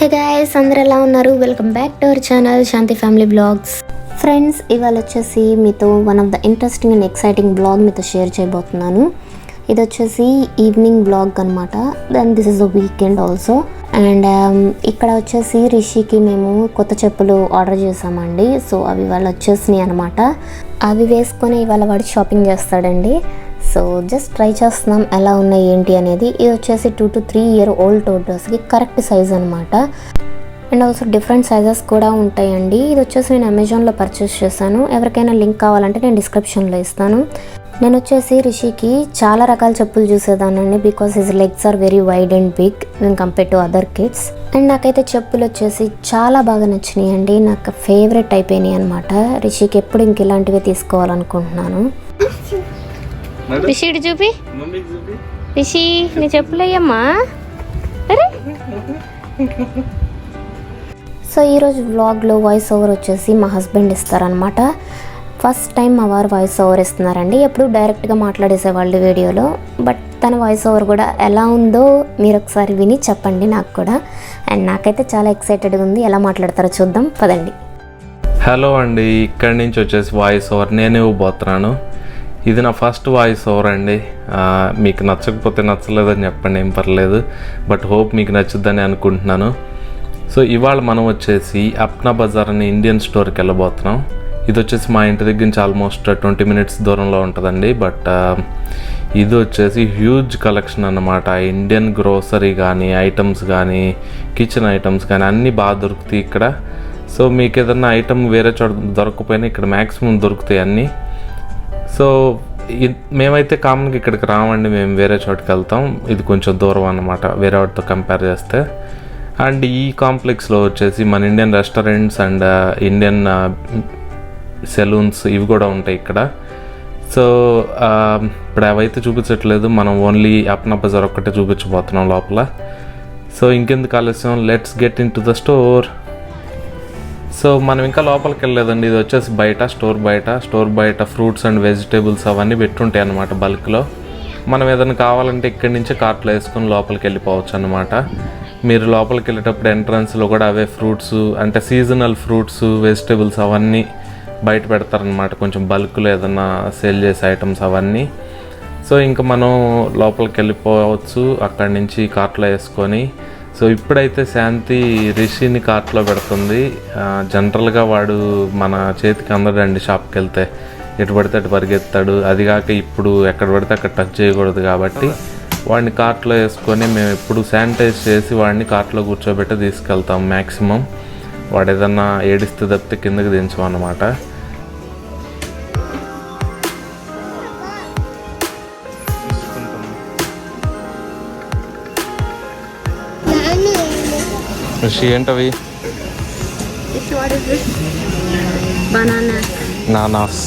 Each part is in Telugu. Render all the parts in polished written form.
హే గైస్, అందరు ఎలా ఉన్నారు? Welcome back to our channel Shanti family blogs. Friends, ఇవాళ వచ్చేసి మీతో one of the interesting and exciting blog మీతో షేర్ చేయబోతున్నాను. ఇది వచ్చేసి ఈవినింగ్ బ్లాగ్ అనమాట. Then this is the weekend also. And ఇక్కడ వచ్చేసి రిషికి మేము కొత్త చెప్పులు ఆర్డర్ చేసామండి. సో అవి వాళ్ళు వచ్చేసినాయి అనమాట. అవి వేసుకొని ఇవాళ వాడు షాపింగ్ చేస్తాడండి. సో జస్ట్ ట్రై చేస్తున్నాం ఎలా ఉన్నాయి ఏంటి అనేది. ఇది వచ్చేసి 2 to 3 year old టోటర్స్కి కరెక్ట్ సైజ్ అనమాట. అండ్ ఆల్సో డిఫరెంట్ సైజెస్ కూడా ఉంటాయండి. ఇది వచ్చేసి నేను అమెజాన్లో పర్చేస్ చేశాను. ఎవరికైనా లింక్ కావాలంటే నేను డిస్క్రిప్షన్లో ఇస్తాను. నేను వచ్చేసి రిషికి చాలా రకాల చెప్పులు చూసేదానండి, because his legs are very wide and big when compare to other kids. And నాకైతే చెప్పులు వచ్చేసి చాలా బాగా నచ్చినాయి అండి. నాకు ఫేవరెట్ అయిపోయినాయి అనమాట. రిషికి ఎప్పుడు ఇంక ఇలాంటివి తీసుకోవాలనుకుంటున్నాను. రిషి ఇటు చూపి. రిషి నీ చెప్పులయ్యమ్మా. అరే సో ఈరోజు వ్లాగ్లో వాయిస్ ఓవర్ వచ్చేసి మా హస్బెండ్ ఇస్తారనమాట. ఫస్ట్ టైం మా వారు వాయిస్ ఓవర్ ఇస్తున్నారండి. ఎప్పుడు డైరెక్ట్గా మాట్లాడేసేవాళ్ళు వీడియోలో, బట్ తన వాయిస్ ఓవర్ కూడా ఎలా ఉందో మీరు ఒకసారి విని చెప్పండి నాకు కూడా. అండ్ నాకైతే చాలా ఎక్సైటెడ్గా ఉంది. ఎలా మాట్లాడతారో చూద్దాం పదండి. హలో అండి, ఇక్కడి నుంచి వచ్చేసి వాయిస్ ఓవర్ నేనే ఇవ్వబోతున్నాను. ఇది నా ఫస్ట్ వాయిస్ ఓవర్ అండి. మీకు నచ్చకపోతే నచ్చలేదని చెప్పండి, ఏం పర్లేదు. బట్ హోప్ మీకు నచ్చుద్దని అనుకుంటున్నాను. సో ఇవాళ మనం వచ్చేసి అప్నా బజార్ అనే ఇండియన్ స్టోర్కి వెళ్ళబోతున్నాం. ఇది వచ్చేసి మా ఇంటి దగ్గర నుంచి ఆల్మోస్ట్ 20 minutes దూరంలో ఉంటుందండి. బట్ ఇది వచ్చేసి హ్యూజ్ కలెక్షన్ అన్నమాట. ఇండియన్ గ్రోసరీ కానీ, ఐటమ్స్ కానీ, కిచెన్ ఐటమ్స్ కానీ అన్నీ బాగా దొరుకుతాయి ఇక్కడ. సో మీకు ఏదన్నా ఐటమ్ వేరే చోట దొరకకపోయినా ఇక్కడ మ్యాక్సిమం దొరుకుతాయి అన్నీ. సో మేమైతే కామన్గా ఇక్కడికి రామండి, మేము వేరే చోటుకి వెళ్తాం. ఇది కొంచెం దూరం అన్నమాట వేరే వాటితో కంపేర్ చేస్తే. అండ్ ఈ కాంప్లెక్స్లో వచ్చేసి మన Indian restaurants and Indian salons ఇవి కూడా ఉంటాయి ఇక్కడ. సో ఇప్పుడు అవైతే చూపించట్లేదు, మనం ఓన్లీ అప్నా బజార్ ఒక్కటే చూపించబోతున్నాం లోపల. సో ఇంకెందుకు ఆలస్యం, let's get in to the store. So మనం ఇంకా లోపలికి వెళ్ళలేదండి. ఇది వచ్చేసి బయట స్టోర్ బయట ఫ్రూట్స్ అండ్ వెజిటేబుల్స్ అవన్నీ పెట్టుంటాయి అన్నమాట బల్క్లో. మనం ఏదైనా కావాలంటే ఇక్కడి నుంచి కార్ట్లో వేసుకొని లోపలికి వెళ్ళిపోవచ్చు అన్నమాట. మీరు లోపలికి వెళ్ళేటప్పుడు ఎంట్రన్స్లో కూడా అవే ఫ్రూట్స్ అంటే సీజనల్ ఫ్రూట్స్ వెజిటేబుల్స్ అవన్నీ బయట పెడతారనమాట, కొంచెం బల్క్లో ఏదైనా సేల్ చేసే ఐటమ్స్ అవన్నీ. సో ఇంకా మనం లోపలికి వెళ్ళిపోవచ్చు అక్కడి నుంచి కార్ట్లో వేసుకొని. సో ఇప్పుడైతే శాంతి రిషిని కార్ట్లో పెడుతుంది. జనరల్గా వాడు మన చేతికి అందడండి షాప్కి వెళ్తే, ఎటు పడితే అటు పరిగెత్తాడు. అదిగాక ఇప్పుడు ఎక్కడ పడితే అక్కడ టచ్ చేయకూడదు కాబట్టి వాడిని కార్ట్లో వేసుకొని మేము ఎప్పుడు శానిటైజ్ చేసి వాడిని కార్ట్లో కూర్చోబెట్టి తీసుకెళ్తాం మ్యాక్సిమం. వాడు ఏదన్నా ఏడిస్తే తప్పితే కిందకి దించమన్నమాట. రిషి ఏంటవి? నానాస్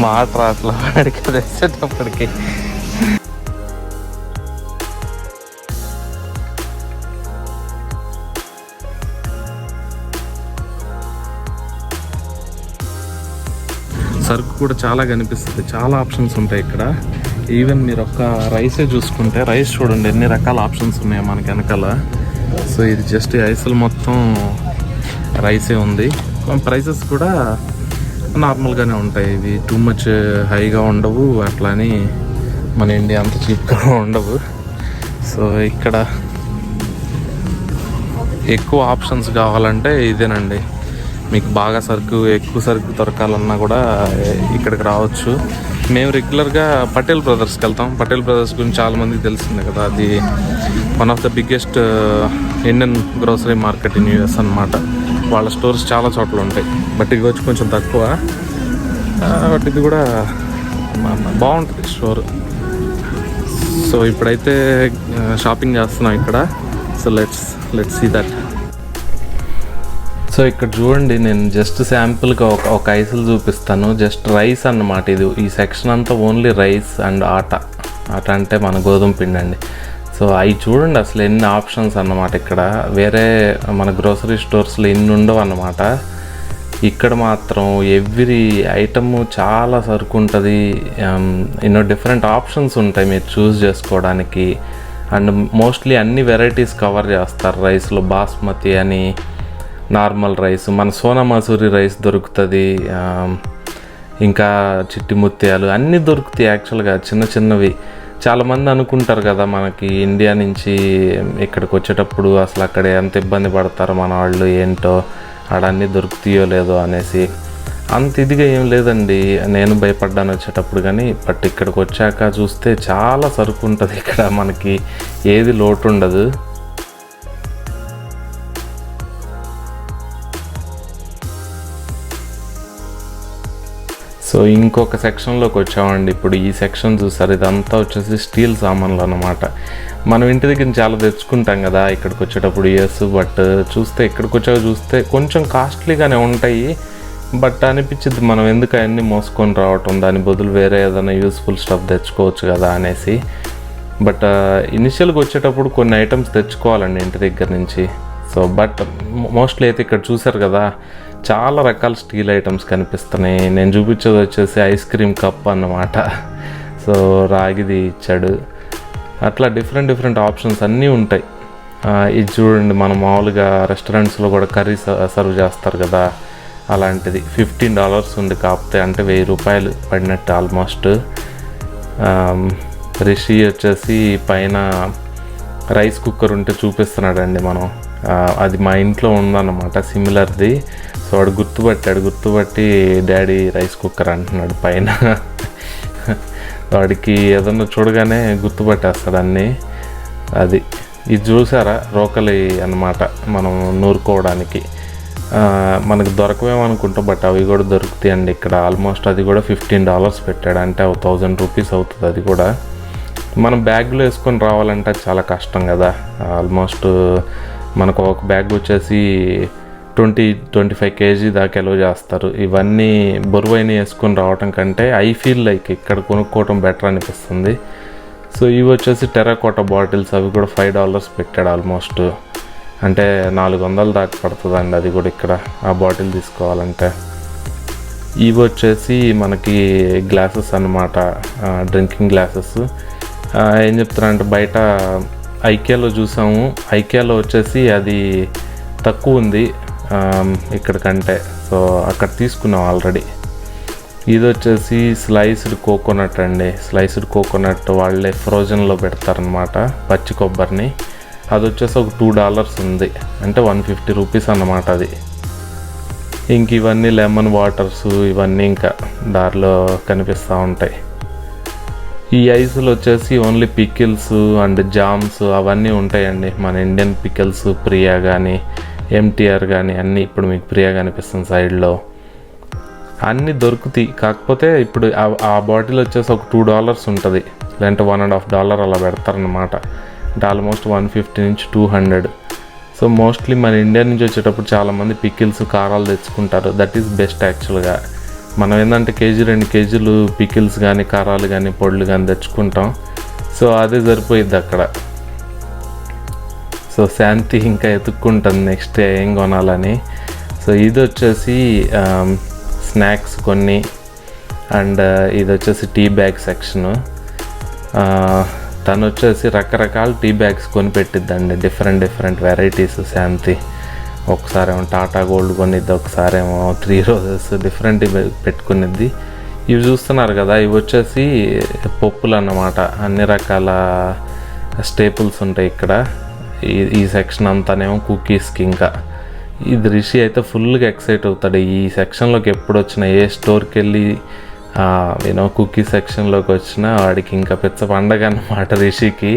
మాట రాట్లా వాడికి తెచ్చేటప్పటికి. సరుకు కూడా చాలా కనిపిస్తుంది, చాలా ఆప్షన్స్ ఉంటాయి ఇక్కడ. ఈవెన్ మీరు ఒక్క రైసే చూసుకుంటే రైస్ చూడండి ఎన్ని రకాల ఆప్షన్స్ ఉన్నాయో మనకి వెనకాల. సో ఇది జస్ట్ ఐసల్ మొత్తం రైసే ఉంది. ప్రైసెస్ కూడా నార్మల్గానే ఉంటాయి. ఇవి టూ మచ్ హైగా ఉండవు, అట్లా అని మన ఇండియా అంత చీప్గా ఉండవు. సో ఇక్కడ ఎక్కువ ఆప్షన్స్ కావాలంటే ఇదేనండి. మీకు బాగా ఎక్కువ సరుకు దొరకాలన్నా కూడా ఇక్కడికి రావచ్చు. మేము రెగ్యులర్గా పటేల్ బ్రదర్స్కి వెళ్తాం. పటేల్ బ్రదర్స్ గురించి చాలామందికి తెలిసిందే కదా, అది one of the biggest Indian grocery market in US అనమాట. వాళ్ళ స్టోర్స్ చాలా చోట్ల ఉంటాయి, బట్ ఇది వచ్చి కొంచెం తక్కువ. బట్ ఇది కూడా బాగుంటుంది స్టోర్. సో ఇప్పుడైతే షాపింగ్ చేస్తున్నాం ఇక్కడ. So let's see that. So ఇక్కడ చూడండి, నేను జస్ట్ శాంపుల్గా ఒక ఐసులు చూపిస్తాను. జస్ట్ రైస్ అన్నమాట. ఈ సెక్షన్ అంతా ఓన్లీ రైస్ అండ్ ఆట అంటే మన గోధుమ పిండి అండి. సో అవి చూడండి అసలు ఎన్ని ఆప్షన్స్ అన్నమాట. ఇక్కడ వేరే మన గ్రోసరీ స్టోర్స్లో ఎన్ని ఉండవు అన్నమాట. ఇక్కడ మాత్రం ఎవ్రీ ఐటమ్ చాలా సరుకు ఉంటుంది. ఎన్నో డిఫరెంట్ ఆప్షన్స్ ఉంటాయి మీరు చూస్ చేసుకోవడానికి. అండ్ మోస్ట్లీ అన్ని వెరైటీస్ కవర్ చేస్తారు రైస్లో. బాస్మతి అని, నార్మల్ రైస్, మన సోనా మసూరి రైస్ దొరుకుతుంది, ఇంకా చిట్టి ముత్యాలు అన్నీ దొరుకుతాయి యాక్చువల్గా చిన్న చిన్నవి. చాలామంది అనుకుంటారు కదా మనకి ఇండియా నుంచి ఇక్కడికి వచ్చేటప్పుడు అసలు అక్కడ ఎంత ఇబ్బంది పడతారు మన వాళ్ళు, ఏంటో ఆడ అన్నీ దొరుకుతాయో లేదో అనేసి. అంత ఇదిగా ఏం లేదండి, నేను భయపడ్డాను వచ్చేటప్పుడు. కానీ బట్ ఇక్కడికి వచ్చాక చూస్తే చాలా సరుకు ఉంటుంది ఇక్కడ, మనకి ఏది లోటు ఉండదు. సో ఇంకొక సెక్షన్లోకి వచ్చామండి. ఇప్పుడు ఈ సెక్షన్ చూసారు, ఇదంతా వచ్చేసి స్టీల్ సామాన్లు అన్నమాట. మనం ఇంటి దగ్గర చాలా తెచ్చుకుంటాం కదా ఇక్కడికి వచ్చేటప్పుడు బట్ చూస్తే ఇక్కడికి వచ్చాక చూస్తే కొంచెం కాస్ట్లీగానే ఉంటాయి. బట్ అనిపించింది మనం ఎందుకు అవన్నీ మోసుకొని రావటం, దాని బదులు వేరే ఏదైనా యూస్ఫుల్ స్టఫ్ తెచ్చుకోవచ్చు కదా అనేసి. బట్ ఇనిషియల్గా వచ్చేటప్పుడు కొన్ని ఐటమ్స్ తెచ్చుకోవాలండి ఇంటి దగ్గర నుంచి. సో బట్ మోస్ట్లీ అయితే ఇక్కడ చూసారు కదా చాలా రకాల స్టీల్ ఐటమ్స్ కనిపిస్తున్నాయి. నేను చూపించేది వచ్చేసి ఐస్ క్రీమ్ కప్ అన్నమాట. సో రాగిది ఇచ్చాడు. అట్లా డిఫరెంట్ ఆప్షన్స్ అన్నీ ఉంటాయి. ఇది చూడండి, మనం మామూలుగా రెస్టారెంట్స్లో కూడా కర్రీ సర్వ్ చేస్తారు కదా, అలాంటిది $15 ఉంది. కాకపోతే అంటే ₹1000 పడినట్టు ఆల్మోస్ట్. రిషి వచ్చేసి పైన రైస్ కుక్కర్ ఉంటే చూపిస్తున్నాడండి మనం. అది మా ఇంట్లో ఉందన్నమాట సిమిలర్ది. సో వాడు గుర్తుపట్టి డాడీ రైస్ కుక్కర్ అంటున్నాడు పైన. వాడికి ఏదన్నా చూడగానే గుర్తుపట్టేస్తాడు అన్నీ. అది ఇది చూసారా, రోకలి అన్నమాట, మనం నూరుకోవడానికి. మనకు దొరకవేమనుకుంటాం, బట్ అవి కూడా దొరుకుతాయి అండి ఇక్కడ. ఆల్మోస్ట్ అది కూడా $15 పెట్టాడు, అంటే ₹1000 అవుతుంది. అది కూడా మనం బ్యాగ్లో వేసుకొని రావాలంటే చాలా కష్టం కదా. ఆల్మోస్ట్ మనకు ఒక బ్యాగ్ వచ్చేసి 20-25 kg దాకా ఎలో చేస్తారు. ఇవన్నీ బరువైన వేసుకొని రావటం కంటే ఐ ఫీల్ లైక్ ఇక్కడ కొనుక్కోవటం బెటర్ అనిపిస్తుంది. సో ఇవి వచ్చేసి టెరాకోటా బాటిల్స్, అవి కూడా $5 పెట్టాడు ఆల్మోస్ట్. అంటే 400 దాకా పడుతుందండి అది కూడా ఇక్కడ ఆ బాటిల్ తీసుకోవాలంటే. ఇవి వచ్చేసి మనకి గ్లాసెస్ అన్నమాట, డ్రింకింగ్ గ్లాసెస్. ఏం చెప్తారంటే బయట ఐకియాలో చూసాము, ఐకియాలో వచ్చేసి అది తక్కువ ఉంది ఇక్కడ కంటే. సో అక్కడ తీసుకున్నాం ఆల్రెడీ. ఇది వచ్చేసి స్లైస్డ్ కోకోనట్ అండి. స్లైస్డ్ కోకోనట్ వాళ్ళే ఫ్రోజన్లో పెడతారనమాట, పచ్చి కొబ్బరిని. అది వచ్చేసి ఒక $2 ఉంది, అంటే ₹150 అన్నమాట అది. ఇంక ఇవన్నీ లెమన్ వాటర్స్, ఇవన్నీ ఇంకా దారిలో కనిపిస్తూ ఉంటాయి. ఈ ఐస్లు వచ్చేసి ఓన్లీ పికిల్స్ అండ్ జామ్స్ అవన్నీ ఉంటాయండి. మన ఇండియన్ పికిల్స్, ప్రియా కానీ ఎంటీఆర్ కానీ అన్నీ. ఇప్పుడు మీకు ప్రియా కనిపిస్తుంది సైడ్లో, అన్నీ దొరుకుతాయి. కాకపోతే ఇప్పుడు ఆ బాటిల్ వచ్చేసి ఒక $2 ఉంటుంది, లేదంటే $1.50 అలా పెడతారనమాట. అంటే ఆల్మోస్ట్ 150 నుంచి 200. సో మోస్ట్లీ మన ఇండియా నుంచి వచ్చేటప్పుడు చాలామంది పికిల్స్, కారాలు తెచ్చుకుంటారు. దట్ ఈస్ బెస్ట్ యాక్చువల్గా. మనం ఏంటంటే 1-2 kg పికిల్స్ కానీ, కారాలు కానీ, పొడులు కానీ తెచ్చుకుంటాం. సో అదే సరిపోయిద్ది అక్కడ. సో శాంతి ఇంకా ఎత్తుక్కుంటుంది నెక్స్ట్ ఏం కొనాలని. సో ఇది వచ్చేసి స్నాక్స్ కొన్ని, అండ్ ఇది వచ్చేసి టీ బ్యాగ్ సెక్షను. తను వచ్చేసి రకరకాల టీ బ్యాగ్స్ కొని పెట్టిద్దండి, డిఫరెంట్ వెరైటీస్. శాంతి ఒకసారి ఏమో టాటా గోల్డ్ కొనిద్ది, ఒకసారి ఏమో 3 రోజెస్ డిఫరెంట్ పెట్టుకునిద్ది. ఇవి చూస్తున్నారు కదా, ఇవి వచ్చేసి పప్పులు అన్నమాట. అన్ని రకాల స్టేపుల్స్ ఉంటాయి ఇక్కడ. ఈ సెక్షన్ అంతానేమో కుకీస్కి. ఇంకా ఇది రిషి అయితే ఫుల్గా ఎక్సైట్ అవుతాడు ఈ సెక్షన్లోకి. ఎప్పుడు వచ్చినా, ఏ స్టోర్కి వెళ్ళి కుకీ సెక్షన్లోకి వచ్చినా వాడికి ఇంకా పెద్ద పండగ అన్నమాట రిషికి.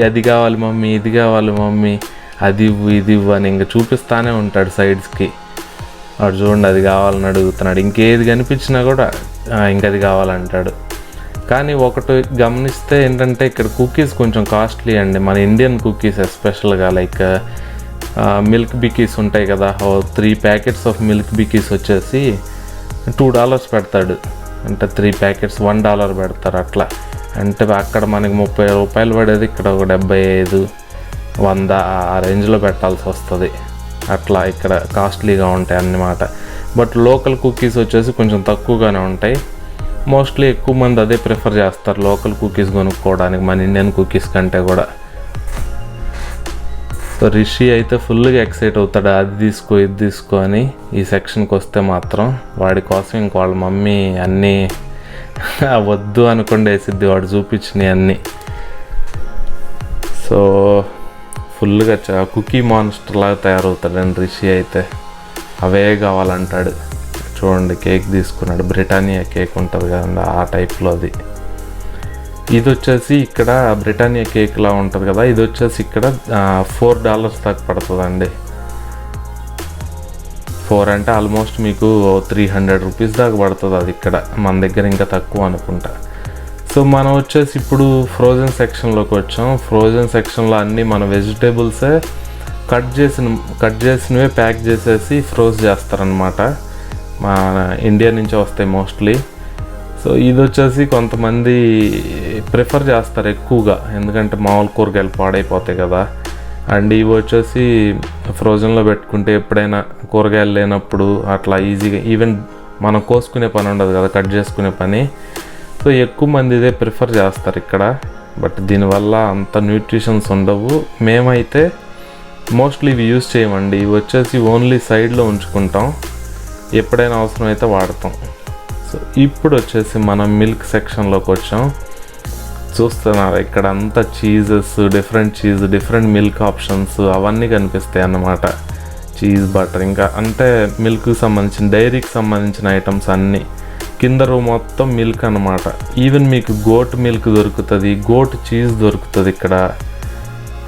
అది కావాలి మమ్మీ, ఇది కావాలి మమ్మీ, అది ఇవ్వు, ఇది ఇవ్వు అని ఇంకా చూపిస్తానే ఉంటాడు సైడ్స్కి. వాడు చూడండి అది కావాలని అడుగుతున్నాడు. ఇంకేది కనిపించినా కూడా ఇంకది కావాలంటాడు. కానీ ఒకటి గమనిస్తే ఏంటంటే ఇక్కడ కుకీస్ కొంచెం కాస్ట్లీ అండి. మన ఇండియన్ కుకీస్ ఎస్పెషల్గా, లైక్ మిల్క్ బికీస్ ఉంటాయి కదా, 3 ప్యాకెట్స్ ఆఫ్ మిల్క్ బికీస్ వచ్చేసి $2 పెడతాడు. అంటే 3 ప్యాకెట్స్ $1 పెడతారు అట్లా. అంటే అక్కడ మనకి ₹30 పడేది ఇక్కడ ఒక 75, 100 ఆ రేంజ్లో పెట్టాల్సి వస్తుంది. అట్లా ఇక్కడ కాస్ట్లీగా ఉంటాయి అన్నమాట. బట్ లోకల్ కుకీస్ వచ్చేసి కొంచెం తక్కువగానే ఉంటాయి. మోస్ట్లీ ఎక్కువ మంది అదే ప్రిఫర్ చేస్తారు లోకల్ కుకీస్ కొనుక్కోవడానికి మన ఇండియన్ కుకీస్ కంటే కూడా. సో రిషి అయితే ఫుల్గా ఎక్సైట్ అవుతాడు, అది తీసుకో ఇది తీసుకో అని. ఈ సెక్షన్కి వస్తే మాత్రం వాడి కోసం ఇంక వాళ్ళ మమ్మీ అన్నీ వద్దు అనుకుండా వేసిద్ది వాడు చూపించినవి అన్నీ. సో ఫుల్గా కుకీ మాన్స్టర్ లాగా తయారవుతాడండి రిషి అయితే. అవే కావాలంటాడు. చూడండి కేక్ తీసుకున్నాడు, బ్రిటానియా కేక్ ఉంటుంది కదండి ఆ టైప్లో అది. ఇది వచ్చేసి ఇక్కడ బ్రిటానియా కేక్లా ఉంటుంది కదా, ఇది వచ్చేసి ఇక్కడ $4 దాకా పడుతుందండి. 4 అంటే ఆల్మోస్ట్ మీకు 300 రూపీస్ దాకా పడుతుంది అది. ఇక్కడ మన దగ్గర ఇంకా తక్కువ అనుకుంటా. సో మనం వచ్చేసి ఇప్పుడు ఫ్రోజన్ సెక్షన్లోకి వచ్చాం. ఫ్రోజన్ సెక్షన్లో అన్నీ మన వెజిటేబుల్సే కట్ చేసినవే ప్యాక్ చేసేసి ఫ్రోజ్ చేస్తారనమాట. మన ఇండియా నుంచి వస్తాయి మోస్ట్లీ. సో ఇది వచ్చేసి కొంతమంది ప్రిఫర్ చేస్తారు ఎక్కువగా, ఎందుకంటే మామూలు కూరగాయలు పాడైపోతాయి కదా. అండ్ ఇవి వచ్చేసి ఫ్రోజన్లో పెట్టుకుంటే ఎప్పుడైనా కూరగాయలు లేనప్పుడు అట్లా ఈజీగా, ఈవెన్ మనం కోసుకునే పని ఉండదు కదా, కట్ చేసుకునే పని. సో ఎక్కువ మంది ఇదే ప్రిఫర్ చేస్తారు ఇక్కడ. బట్ దీనివల్ల అంత న్యూట్రిషన్స్ ఉండవు. మేమైతే మోస్ట్లీ ఇవి యూజ్ చేయమండి. ఇవి వచ్చేసి ఓన్లీ సైడ్లో ఉంచుకుంటాం, ఎప్పుడైనా అవసరం అయితే వాడతాం. సో ఇప్పుడు వచ్చేసి మనం మిల్క్ సెక్షన్లోకి వచ్చాం. చూస్తున్నారు ఇక్కడ అంతా చీజెస్, డిఫరెంట్ మిల్క్ ఆప్షన్స్ అవన్నీ కనిపిస్తాయి అన్నమాట. చీజ్, బటర్, ఇంకా అంటే మిల్క్కి సంబంధించిన, డైరీకి సంబంధించిన ఐటమ్స్ అన్నీ. కింద రూ మొత్తం మిల్క్ అన్నమాట. ఈవెన్ మీకు గోట్ మిల్క్ దొరుకుతుంది, గోట్ చీజ్ దొరుకుతుంది ఇక్కడ,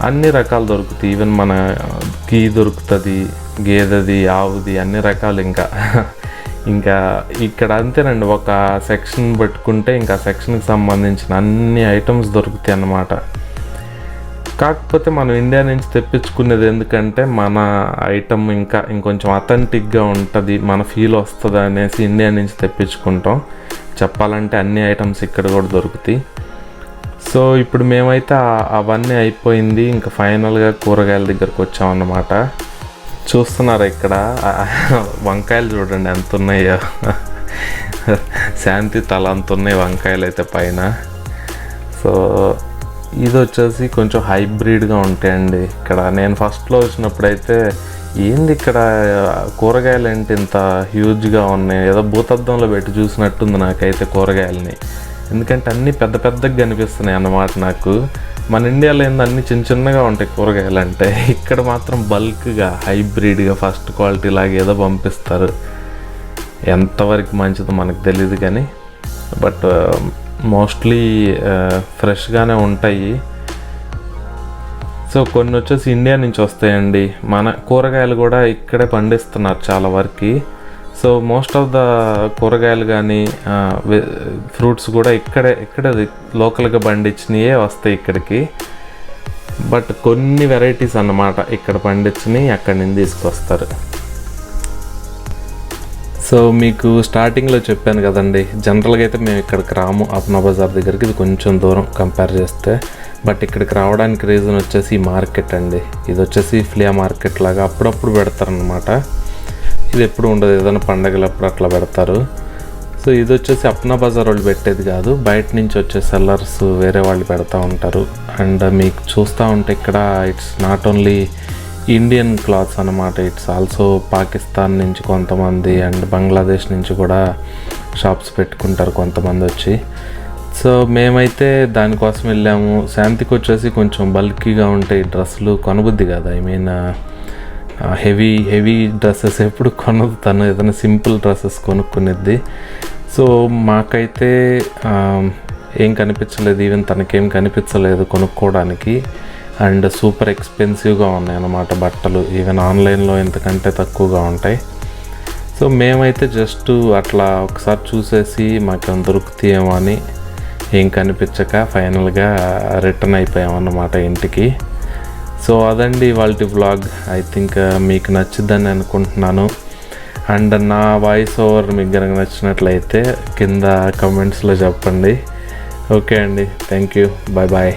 అన్ని రకాలు దొరుకుతాయి. ఈవెన్ మన గీ దొరుకుతుంది, గేదెది, ఆవుది, అన్ని రకాలు. ఇంకా ఇక్కడ అంతేనండి, ఒక సెక్షన్ పెట్టుకుంటే ఇంకా సెక్షన్కి సంబంధించిన అన్ని ఐటమ్స్ దొరుకుతాయి అన్నమాట. కాకపోతే మనం ఇండియా నుంచి తెప్పించుకునేది ఎందుకంటే మన ఐటమ్ ఇంకొంచెం అథెంటిక్గా ఉంటుంది, మన ఫీల్ వస్తుంది అనేసి ఇండియా నుంచి తెప్పించుకుంటాం. చెప్పాలంటే అన్ని ఐటమ్స్ ఇక్కడ కూడా దొరుకుతాయి. సో ఇప్పుడు మేమైతే అవన్నీ అయిపోయింది, ఇంకా ఫైనల్గా కూరగాయల దగ్గరకు వచ్చామన్నమాట. చూస్తున్నారు ఇక్కడ వంకాయలు చూడండి ఎంత ఉన్నాయో. శాంతి తల అంత ఉన్నాయి వంకాయలు అయితే పైన. సో ఇది వచ్చేసి కొంచెం హైబ్రిడ్గా ఉంటాయండి ఇక్కడ. నేను ఫస్ట్లో వచ్చినప్పుడైతే ఏంది ఇక్కడ కూరగాయలు ఏంటి ఇంత హ్యూజ్గా ఉన్నాయి, ఏదో భూతద్దంలో పెట్టి చూసినట్టుంది నాకైతే కూరగాయలని. ఎందుకంటే అన్నీ పెద్దగా కనిపిస్తున్నాయి అన్నమాట నాకు. మన ఇండియాలో ఏందో అన్నీ చిన్నగా ఉంటాయి కూరగాయలు అంటే, ఇక్కడ మాత్రం బల్క్గా హైబ్రిడ్గా ఫస్ట్ క్వాలిటీ లాగా ఏదో పంపిస్తారు. ఎంతవరకు మంచిదో మనకు తెలియదు కానీ, బట్ మోస్ట్లీ ఫ్రెష్గానే ఉంటాయి. సో కొన్ని వచ్చేసి ఇండియా నుంచి వస్తాయండి. మన కూరగాయలు కూడా ఇక్కడే పండిస్తున్నారు చాలా వరకు. సో మోస్ట్ ఆఫ్ ద కూరగాయలు కానీ ఫ్రూట్స్ కూడా ఇక్కడే లోకల్గా పండించినవే వస్తాయి ఇక్కడికి. బట్ కొన్ని వెరైటీస్ అన్నమాట ఇక్కడ పండించినవి అక్కడి నుంచి తీసుకొస్తారు. సో మీకు స్టార్టింగ్లో చెప్పాను కదండి, జనరల్గా అయితే మేము ఇక్కడికి రాము, అప్నా బజార్ దగ్గరికి. ఇది కొంచెం దూరం కంపేర్ చేస్తే. బట్ ఇక్కడికి రావడానికి రీజన్ వచ్చేసి ఈ మార్కెట్ అండి. ఇది వచ్చేసి ఫ్లియా మార్కెట్ లాగా అప్పుడప్పుడు పెడతారనమాట. ఇది ఎప్పుడు ఉండదు, ఏదైనా పండగలప్పుడు అట్లా పెడతారు. సో ఇది వచ్చేసి అప్నా బజార్ వాళ్ళు పెట్టేది కాదు, బయట నుంచి వచ్చే సెల్లర్స్ వేరే వాళ్ళు పెడతా ఉంటారు. అండ్ మీకు చూస్తూ ఉంటే ఇక్కడ it's not only Indian clothes అన్నమాట, ఇట్స్ ఆల్సో పాకిస్తాన్ నుంచి కొంతమంది అండ్ బంగ్లాదేశ్ నుంచి కూడా షాప్స్ పెట్టుకుంటారు కొంతమంది వచ్చి. సో మేమైతే దానికోసం వెళ్ళాము. శాంతికి వచ్చేసి కొంచెం బల్కీగా ఉంటాయి డ్రెస్సులు, కొనబుద్ది కాదు. ఐ మీన్ హెవీ డ్రెస్సెస్ ఎప్పుడు కొనదు తను, ఏదైనా సింపుల్ డ్రెస్సెస్ కొనుక్కునేది. సో మాకైతే ఏం కనిపించలేదు, ఈవెన్ తనకేం కనిపించలేదు కొనుక్కోవడానికి. అండ్ సూపర్ ఎక్స్పెన్సివ్గా ఉన్నాయి అన్నమాట బట్టలు, ఈవెన్ ఆన్లైన్లో ఇంతకంటే తక్కువగా ఉంటాయి. సో మేమైతే జస్ట్ అట్లా ఒకసారి చూసేసి మాకేం దొరుకుతాయేమో అని ఏం కనిపించక ఫైనల్గా రిటర్న్ అయిపోయామన్నమాట ఇంటికి. సో అదండి ఇవాల్టి వ్లాగ్. ఐ థింక్ మీకు నచ్చిద్దని అనుకుంటున్నాను. అండ్ నా వాయిస్ ఓవర్ మీకు కనుక నచ్చినట్లయితే కింద కమెంట్స్లో చెప్పండి. ఓకే అండి, థ్యాంక్ యూ, బాయ్ బాయ్.